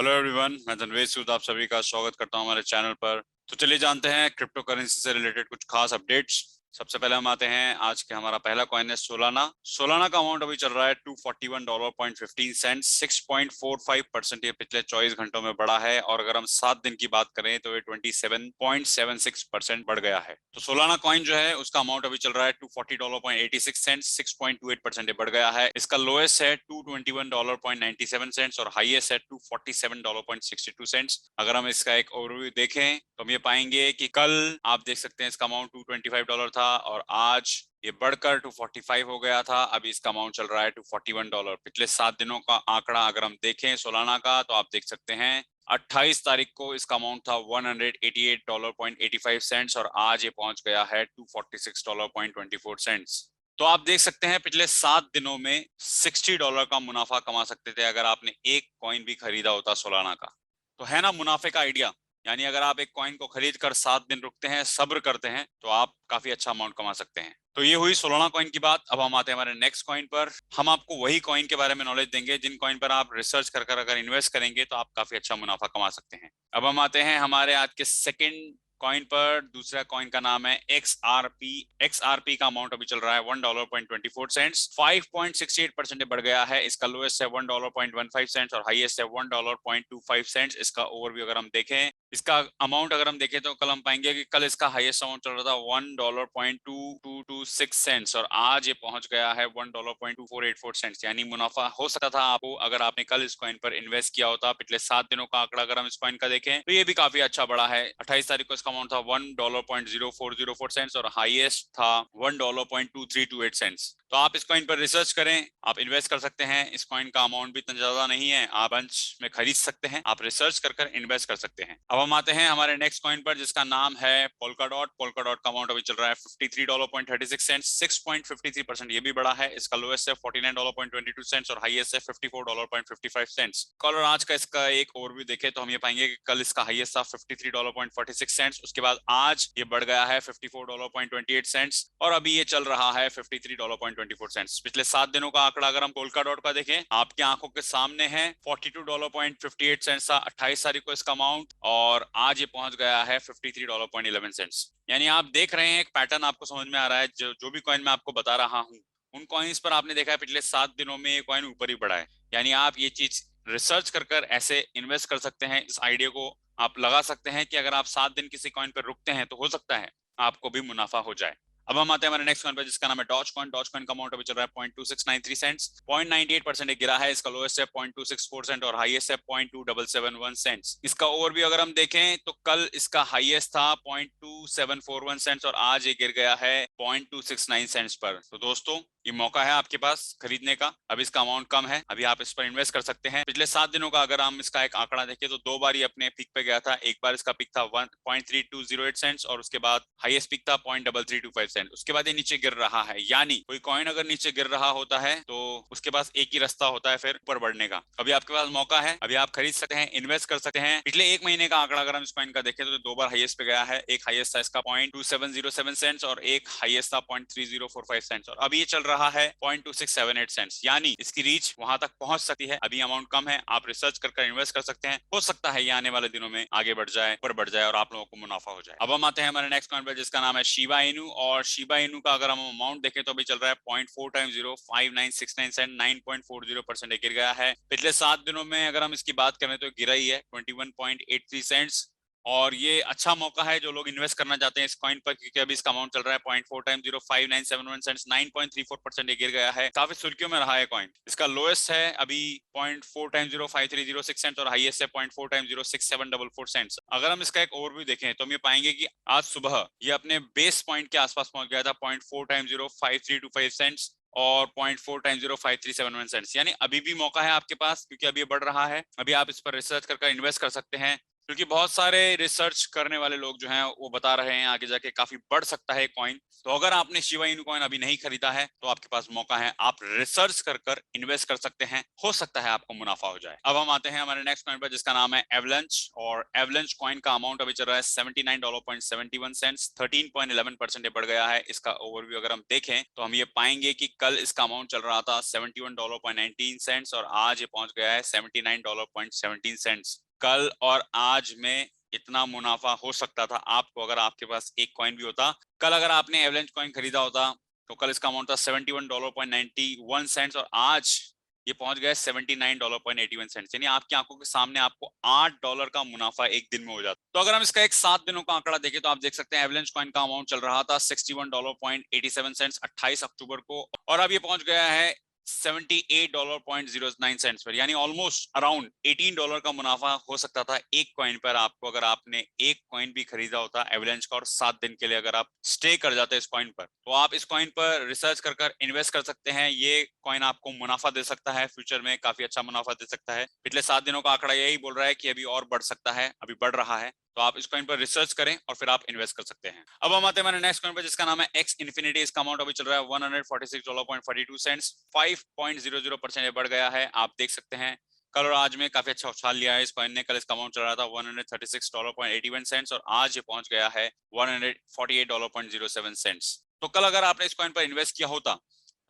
Hello everyone, मैं धनवेज सूद आप सभी का स्वागत करता हूं हमारे चैनल पर। तो चलिए जानते हैं क्रिप्टो करेंसी से रिलेटेड कुछ खास अपडेट्स। सबसे पहले हम आते हैं आज के हमारा पहला कॉइन है सोलाना। सोलाना का अमाउंट अभी चल रहा है $241.15, 6.45% ये पिछले 24 घंटों में बढ़ा है। और अगर हम 7 दिन की बात करें तो ये 27.76% बढ़ गया है। तो सोलाना कॉइन जो है उसका अमाउंट अभी चल रहा है $240.86, 6.28% ये बढ़ गया है। इसका लोएस्ट है $221.97 और हाईएस्ट है $247.62। अगर हम इसका एक ओवरव्यू देखें तो हम ये पाएंगे कि कल आप देख सकते हैं इसका अमाउंट $225 था और आज ये बढ़कर $245 हो गया था। अभी इसका अमाउंट चल रहा है $241। पिछले 7 दिनों का आंकड़ा अगर हम देखें सोलाना का तो आप देख सकते हैं 28 तारीख को इसका अमाउंट था $188.85 और आज ये पहुंच गया है $246.24। तो आप देख सकते हैं पिछले 7 दिनों में $60 का मुनाफा कमा सकते थे अगर आपने एक कॉइन भी खरीदा होता सोलाना का। तो है ना मुनाफे का आइडिया। यानी अगर आप एक कॉइन को खरीद कर 7 दिन रुकते हैं, सब्र करते हैं, तो आप काफी अच्छा अमाउंट कमा सकते हैं। तो ये हुई सोलाना कॉइन की बात। अब हम आते हैं हमारे नेक्स्ट कॉइन पर। हम आपको वही कॉइन के बारे में नॉलेज देंगे जिन कॉइन पर आप रिसर्च कर अगर इन्वेस्ट करेंगे तो आप काफी अच्छा मुनाफा कमा सकते हैं। अब हम आते हैं हमारे आज के सेकंड कॉइन पर। दूसरा कॉइन का नाम है XRP। XRP का अमाउंट अभी चल रहा है $1.24, 5.68% बढ़ गया है। इसका लोएस्ट है $1.15 और हाईएस्ट है $1.25। इसका ओवरव्यू अगर हम देखें, इसका अमाउंट अगर हम देखें तो कल हम पाएंगे कि कल इसका हाईएस्ट अमाउंट चल रहा था $1.2226 और आज ये पहुंच गया है $1.2484। यानी मुनाफा हो सकता था आपको अगर आपने कल इस कॉइन पर इन्वेस्ट किया होता। पिछले 7 दिनों का आंकड़ा अगर हम इस कॉइन का देखें तो ये भी काफी अच्छा बढ़ा है। 28 तारीख को इसका अमाउंट था $1.0404 और हाईएस्ट था $1.2328। तो आप इस कॉइन पर रिसर्च करें, आप इन्वेस्ट कर सकते हैं। इस कॉइन का अमाउंट भी इतना ज्यादा नहीं है, आप बंच में खरीद सकते हैं, आप रिसर्च कर इन्वेस्ट कर सकते हैं। अब हम आते हैं हमारे नेक्स्ट कॉइन पर जिसका नाम है पोल्काडॉट। पोल्काडॉट का अमाउंट अभी चल रहा है $53.36, 6.53% ये भी बढ़ा है। इसका लोएस्ट है $49.22 और हाईएस्ट है $54.55। कल और आज का इसका एक ओवरव्यू देखें तो हम ये पाएंगे कि कल इसका हाईएस्ट था $53.46, उसके बाद आज ये बढ़ गया है $54.28 और अभी ये चल रहा है $53.24। पिछले 7 दिनों का आंकड़ा अगर हम पोल्काडॉट का देखें, आपकी आंखों के सामने है $42.58 था 28 तारीख को इसका अमाउंट और आज ये पहुंच गया है $53.11। यानी आप देख रहे हैं एक पैटर्न आपको समझ में आ रहा है। जो भी कॉइन मैं आपको बता रहा हूं उन कॉइन्स पर आपने देखा है पिछले 7 दिनों में ये कॉइन ऊपर ही बढ़ा है। यानी आप ये चीज रिसर्च कर ऐसे इन्वेस्ट कर सकते हैं। इस आइडिया को आप लगा सकते हैं कि अगर आप 7 दिन किसी कॉइन पर रुकते हैं तो हो सकता है आपको भी मुनाफा हो जाए। अब हम आते हैं हमारे नेक्स्ट कॉइन पर जिसका नाम है डॉज कॉइन। डॉज कॉइन का अमाउंट अभी चल रहा है $0.2693, 0.98% गिरा है। इसका लोएस्ट है 0.24% और हाईएस्ट है 0.2771। इसका ओवरव्यू अगर हम देखें तो कल इसका हाईएस्ट था 0.2741 और आज ये गिर गया है 0.269 पर। तो दोस्तों ये मौका है आपके पास खरीदने का। अब इसका अमाउंट कम है, अभी आप इस पर इन्वेस्ट कर सकते हैं। पिछले 7 दिनों का अगर हम इसका एक आंकड़ा देखें तो 2 बार ही अपने पीक पे गया था। एक बार इसका पीक था 0.3208 और उसके बाद हाईएस्ट पीक था 0.3325। उसके बाद ये नीचे गिर रहा है। यानी कोई कॉइन अगर नीचे गिर रहा होता है तो उसके पास एक ही रास्ता होता है फिर ऊपर बढ़ने का। अभी आपके पास मौका है, अभी आप खरीद सकते हैं, इन्वेस्ट कर सकते हैं। पिछले 1 महीने का आंकड़ा अगर हम इस कॉइन का देखें तो 2 बार हाईएस्ट पे गया है। एक हाईएस्ट था इसका 0.2707 और एक हाईएस्ट था 0.3045 और अभी ये चल रहा है 0.2678। यानी इसकी रीच वहां तक पहुंच सकती है। अभी अमाउंट कम है, आप रिसर्च कर इन्वेस्ट कर सकते हैं। हो सकता है ये आने वाले दिनों में आगे बढ़ जाए, ऊपर बढ़ जाए और आप लोगों को मुनाफा हो जाए। अब हम आते हैं हमारे नेक्स्ट कॉइन पर जिसका नाम है शिबा इनू। और शिबा इनू का अगर हम अमाउंट देखें तो अभी चल रहा है 0.4 969 गिर गया है। पिछले 7 दिनों में अगर हम इसकी बात करें तो गिरा ही है 21.83 और ये अच्छा मौका है जो लोग इन्वेस्ट करना चाहते हैं इस कॉइन पर, क्योंकि अभी इसका अमाउंट चल रहा है 0.4 9.34% ये गिर गया है। काफी सुर्खियों में रहा है कॉइन। इसका लोएस्ट है अभी 0.4 और हाईएस्ट है 0.4 अगर हम इसका एक ओवरव्यू देखें तो हम ये पाएंगे कि आज सुबह ये अपने बेस पॉइंट के आसपास पहुंच गया था 0.4 और 0.4 यानी अभी भी मौका है आपके पास, क्योंकि अभी ये बढ़ रहा है। अभी आप इस पर रिसर्च कर इन्वेस्ट कर सकते हैं। क्योंकि बहुत सारे रिसर्च करने वाले लोग जो हैं वो बता रहे हैं आगे जाके काफी बढ़ सकता है कॉइन। तो अगर आपने शिबा इनू कॉइन अभी नहीं खरीदा है तो आपके पास मौका है, आप रिसर्च कर कर इन्वेस्ट कर सकते हैं, हो सकता है आपको मुनाफा हो जाए। अब हम आते हैं हमारे नेक्स्ट कॉइन पर जिसका नाम है एवलेंच, और एवलेंच कॉइन का अमाउंट अभी चल रहा है $79.71, 13.11% बढ़ गया है। इसका ओवरव्यू अगर हम देखें तो हम ये पाएंगे कि कल इसका अमाउंट चल रहा था $71.19 और आज ये पहुंच गया है $79.17। कल और आज में इतना मुनाफा हो सकता था आपको अगर आपके पास एक कॉइन भी होता। कल अगर आपने एवलेंच कॉइन खरीदा होता तो कल इसका अमाउंट था $71.91 और आज ये पहुंच गया $79.81, यानी आपकी आंखों के सामने आपको $8 का मुनाफा एक दिन में हो जाता। तो अगर हम इसका एक 7 दिनों का आंकड़ा देखें तो आप देख सकते हैं एवलेंच कॉइन का अमाउंट चल रहा था $61.87 28 अक्टूबर को, और अब ये पहुंच गया है $78.09 पर, यानी ऑलमोस्ट अराउंड $18 का मुनाफा हो सकता था एक कॉइन पर आपको अगर आपने एक कॉइन भी खरीदा होता एवलेंच का, और 7 दिन के लिए अगर आप स्टे कर जाते इस कॉइन पर, तो आप इस कॉइन पर रिसर्च कर कर इन्वेस्ट कर सकते हैं। ये कॉइन आपको मुनाफा दे सकता है, फ्यूचर में काफी अच्छा मुनाफा दे सकता है। पिछले 7 दिनों का आंकड़ा यही बोल रहा है कि अभी और बढ़ सकता है, अभी बढ़ रहा है। तो आप इस कॉइन पर रिसर्च करें और फिर आप इन्वेस्ट कर सकते हैं। अब हम आते हैं हमारे नेक्स्ट कॉइन पर जिसका नाम है एक्स इन्फिनिटी। इसका अमाउंट अभी चल रहा है $146.42, 5.00% बढ़ गया है। आप देख सकते हैं कल और आज में काफी अच्छा उछाल लिया है इस कॉइन ने। कल इसका अमाउंट चल रहा था $136.81 और आज ये पहुंच गया है $148.07। तो कल अगर आपने इस कॉइन पर इन्वेस्ट किया होता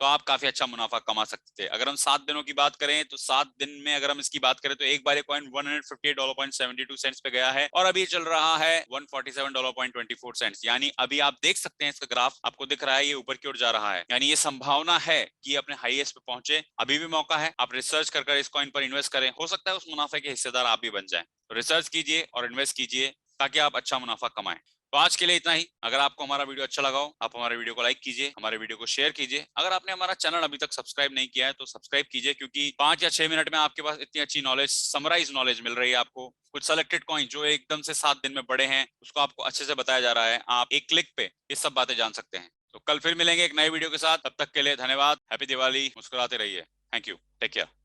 तो आप काफी अच्छा मुनाफा कमा सकते थे। अगर हम 7 दिनों की बात करें तो 7 दिन में अगर हम इसकी बात करें तो एक बार ये कॉइन $158.72 पे गया है और अभी चल रहा है $147.24, यानी अभी आप देख सकते हैं इसका ग्राफ आपको दिख रहा है, ये ऊपर की ओर जा रहा है, यानी ये संभावना है कि अपने हाईएस्ट पे पहुंचे। अभी भी मौका है, आप रिसर्च कर इस कॉइन पर इन्वेस्ट करें, हो सकता है उस मुनाफे के हिस्सेदार आप भी बन जाएं। तो रिसर्च कीजिए और इन्वेस्ट कीजिए ताकि आप अच्छा मुनाफा कमाएं। तो आज के लिए इतना ही। अगर आपको हमारा वीडियो अच्छा लगा हो, आप हमारे वीडियो को लाइक कीजिए, हमारे वीडियो को शेयर कीजिए। अगर आपने हमारा चैनल अभी तक सब्सक्राइब नहीं किया है तो सब्सक्राइब कीजिए, क्योंकि 5 या 6 मिनट में आपके पास इतनी अच्छी नॉलेज, समराइज नॉलेज मिल रही है आपको। कुछ सेलेक्टेड कॉइन जो एकदम से 7 दिन में बड़े हैं उसको आपको अच्छे से बताया जा रहा है, आप एक क्लिक पे ये सब बातें जान सकते हैं। तो कल फिर मिलेंगे एक नए वीडियो के साथ, तब तक के लिए धन्यवाद। हैप्पी दिवाली, मुस्कुराते रहिए। Thank you, take care.